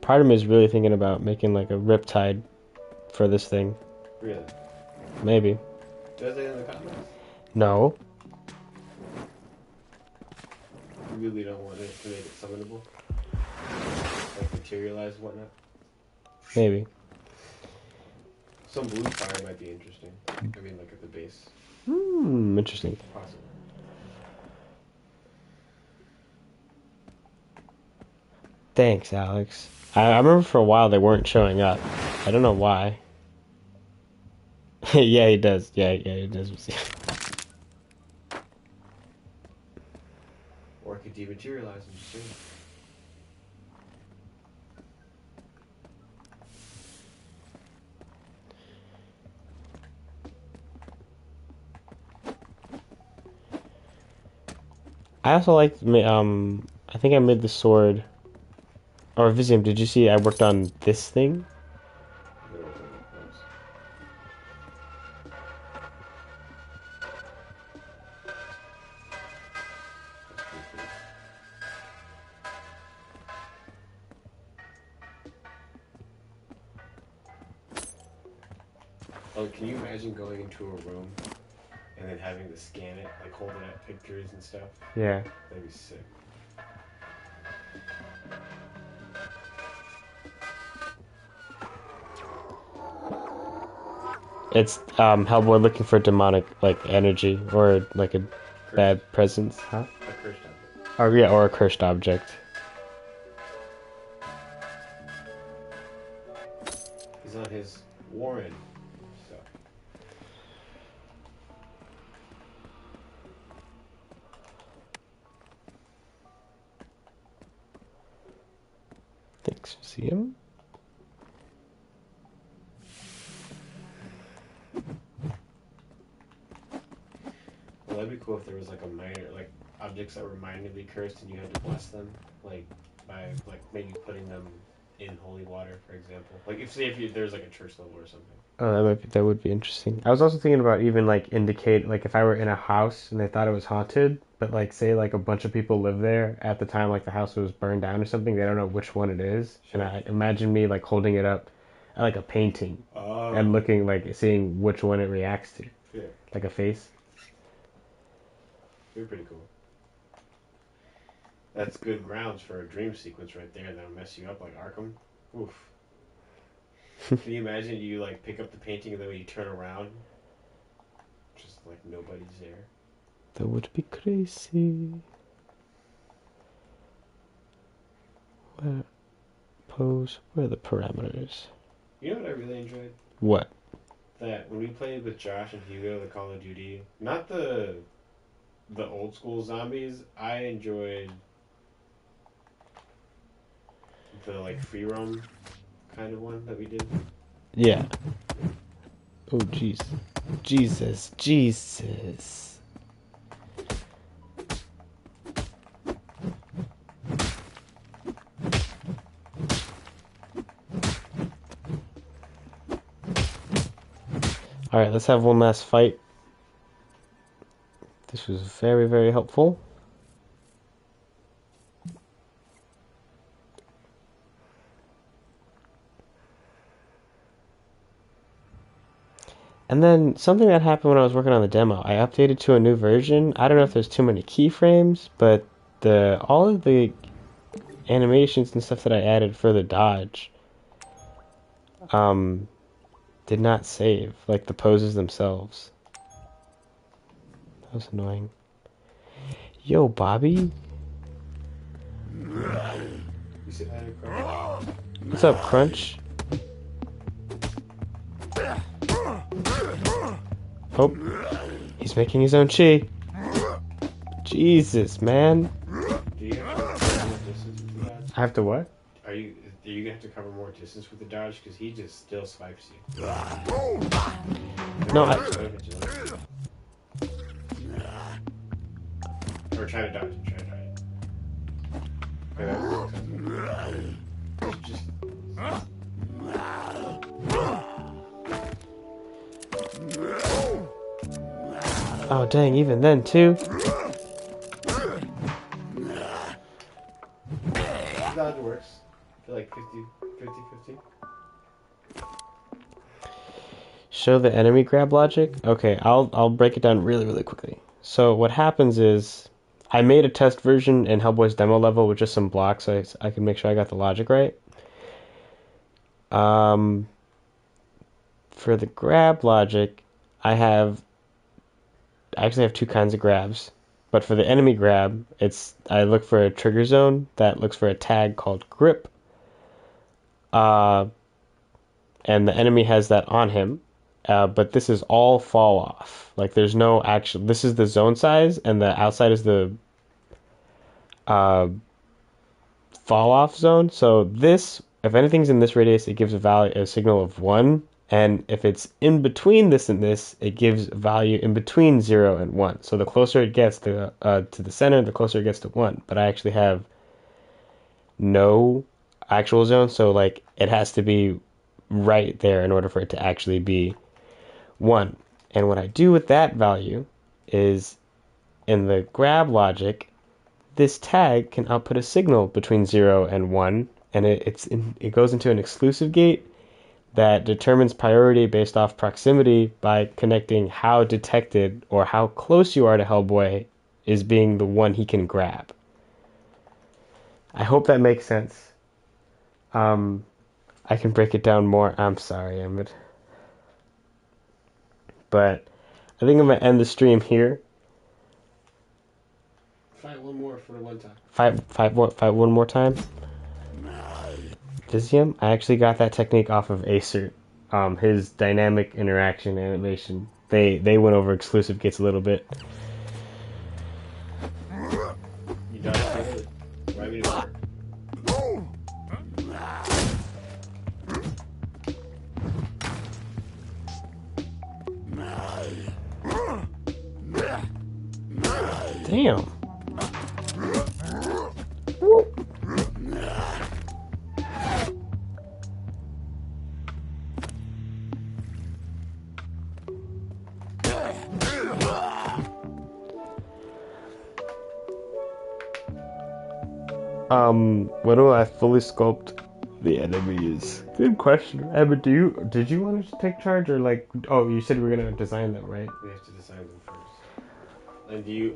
Part of me is really thinking about making like a riptide for this thing. Really? Maybe. Does it in the comments? No. You really don't want it to make it summonable? Like materialize and whatnot? Maybe. Some blue fire might be interesting. I mean, like at the base. Interesting. Possible. Thanks, Alex. I remember for a while they weren't showing up. I don't know why. Yeah, he does. Yeah, he does. Or it could dematerialize and just saying. I also like. I think I made the sword. Or Visium, did you see I worked on this thing? Oh, can you imagine going into a room and then having to scan it, like holding up pictures and stuff? Yeah. That'd be sick. It's Hellboy looking for demonic like energy or like a Cursed. bad presence, huh? A cursed object. Or yeah, or a cursed object. He's on his Warren stuff. Thanks, Visium. Well, that'd be cool if there was like a minor, like objects that were minorly cursed and you had to bless them, like by like maybe putting them in holy water, for example. Like if there's like a church level or something. Oh, that would be interesting. I was also thinking about even like indicate like if I were in a house and they thought it was haunted, but like say like a bunch of people live there at the time like the house was burned down or something, they don't know which one it is. Sure. And I imagine me like holding it up at like a painting and Oh. looking like seeing which one it reacts to. Yeah. Like a face. They're pretty cool. That's good grounds for a dream sequence right there that'll mess you up like Arkham. Oof. Can you imagine you like pick up the painting and then when you turn around, just like nobody's there? That would be crazy. Where pose? Where are the parameters? You know what I really enjoyed? What? That when we played with Josh and Hugo, the Call of Duty, not the old school zombies, I enjoyed the like free roam kind of one that we did. Yeah. Oh jeez. Jesus. Alright, let's have one last fight. This was very, very helpful. And then something that happened when I was working on the demo, I updated to a new version. I don't know if there's too many keyframes, but the all of the animations and stuff that I added for the dodge um did not save, like the poses themselves. That was annoying. Yo, Bobby. You said hi to Crunch? What's up, Crunch? Oh, he's making his own chi. Jesus, man. Do you have to cover more distance with the dodge? I have to what? Are you gonna have to cover more distance with the dodge? Because he just still swipes you. No, Or try to dodge. Try to dodge. Okay, that was successful. Just oh, dang, even then, too. dodge works. I feel like 50-50. Show the enemy grab logic. Okay, I'll break it down really, really quickly. So what happens is I made a test version in Hellboy's demo level with just some blocks so I can make sure I got the logic right. For the grab logic, I actually have two kinds of grabs. But for the enemy grab, I look for a trigger zone that looks for a tag called grip. And the enemy has that on him. But this is all fall off. Like there's no actual. This is the zone size, and the outside is the uh, fall off zone. So this, if anything's in this radius, it gives a signal of 1. And if it's in between this and this, it gives a value in between 0 and 1. So the closer it gets to the center, the closer it gets to 1. But I actually have no actual zone, so like it has to be right there in order for it to actually be 1. And what I do with that value is in the grab logic, this tag can output a signal between 0 and 1, and it goes into an exclusive gate that determines priority based off proximity by connecting how detected or how close you are to Hellboy is being the one he can grab. I hope that makes sense. I can break it down more. I'm sorry, Emmett. But I think I'm going to end the stream here. fight one more for one time. Fight one more time. Vizium? I actually got that technique off of Acer. His dynamic interaction animation. They went over exclusive gates a little bit. You dodged it. Right me to work. Damn. When will I fully sculpt the enemies? Good question. Emma, did you want to take charge or like? Oh, you said we were gonna design them, right? We have to design them first. And do you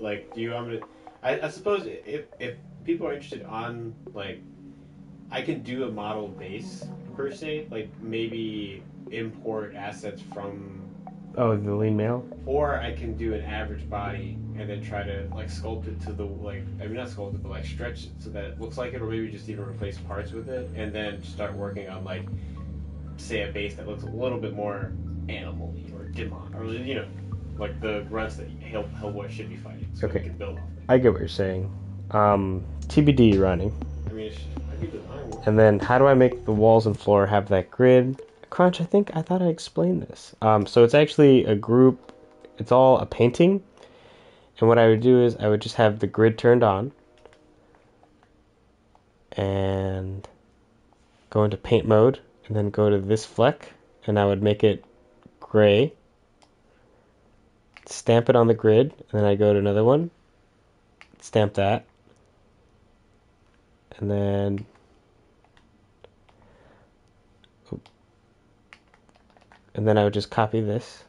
want me to? I suppose if people are interested on like, I can do a model base per se, like maybe import assets from, Oh, the lean male. or I can do an average body and then try to like sculpt it to the like, I mean not sculpt it, but like stretch it so that it looks like it, or maybe just even replace parts with it, and then start working on like, say a base that looks a little bit more animal-y or demon, or like the grunts that Hellboy should be fighting, so Okay. we can build off it. I get what you're saying. TBD running. I mean, I could design one. And then how do I make the walls and floor have that grid? Crunch, I thought I explained this. So it's actually a group. It's all a painting. And what I would do is I would just have the grid turned on. And go into paint mode. And then go to this fleck. And I would make it gray. Stamp it on the grid. And then I go to another one. Stamp that. And then I would just copy this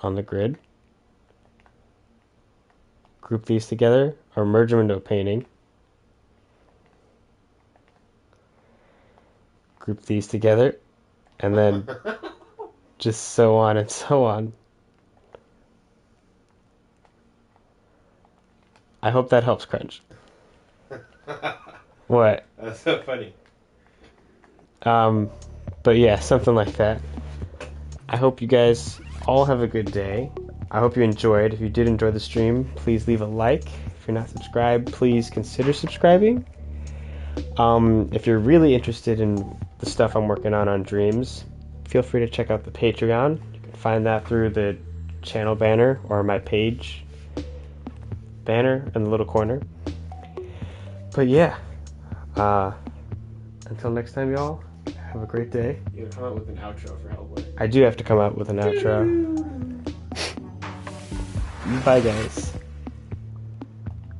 on the grid. Group these together or merge them into a painting. Group these together, and then just so on and so on. I hope that helps, Crunch. What? That's so funny. But yeah, something like that. I hope you guys all have a good day. I hope you enjoyed. If you did enjoy the stream, please leave a like. If you're not subscribed, please consider subscribing. If you're really interested in the stuff I'm working on Dreams, feel free to check out the Patreon. You can find that through the channel banner or my page banner in the little corner. But yeah, until next time, y'all, have a great day. You gotta come out with an outro for Hellboy. I do have to come out with an outro. Bye, guys.